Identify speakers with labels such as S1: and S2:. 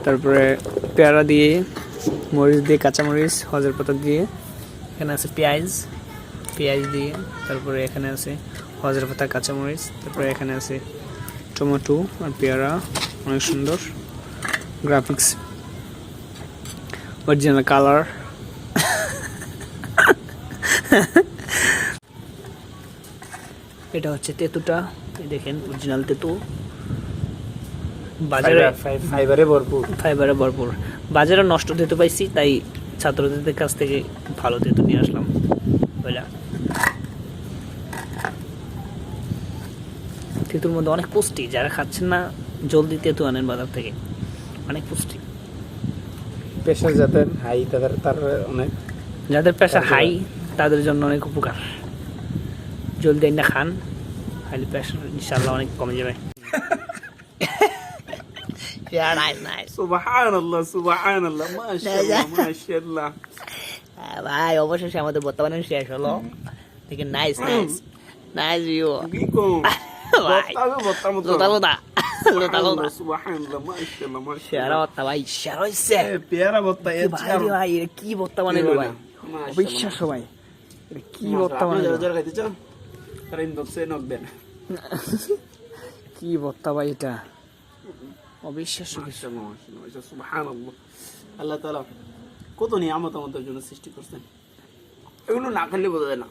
S1: তারপরে পেয়ারা দিয়ে, মরিচ দিয়ে, কাঁচামরিচ, হজের পাতা দিয়ে, এখানে আছে পেঁয়াজ দিয়ে, তারপরে এখানে আছে হজের পাতা, কাঁচামরিচ, তারপরে এখানে আছে টমেটো আর পেয়ারা। অনেক সুন্দর গ্রাফিক্স, অরিজিনাল কালার। এটা হচ্ছে তেঁতুটা, দেখেন অরিজিনাল তেঁতু, বাজারে ফাইবারে ভরপুর। বাজারে নষ্ট তেঁতু পাইছি, তাই ছাত্রদের কাছ থেকে ভালো তেঁতু নিয়ে আসলাম। বুঝলা, তেঁতুর মধ্যে অনেক পুষ্টি, যারা খাচ্ছেন না জলদি তেঁতু আনেন বাজার থেকে, অনেক পুষ্টি।
S2: প্রেশার যাদের হাই
S1: যাদের প্রেশার হাই তাদের জন্য অনেক উপকার। জলদি না খান, খালি প্রেশার ইনশাআল্লাহ অনেক কমে যাবে।
S2: সুবহানাল্লাহ মাশাআল্লাহ
S1: ভাই, অবশেষে আমাদের বর্তমানে শেষ হলো। দেখেন, নাইস ভিউ। কি ভর্তা বানাইলো ভাই, অবিশ্বাস্য ভাই, কি ভর্তা বানাইলো, কি ভর্তা ভাই, এটা অবিশ্বাস্য।
S2: আল্লাহ তাআলা কত নিয়ামত আমাদের জন্য সৃষ্টি করছেন, এগুলো না খেলে বোঝা যায় না।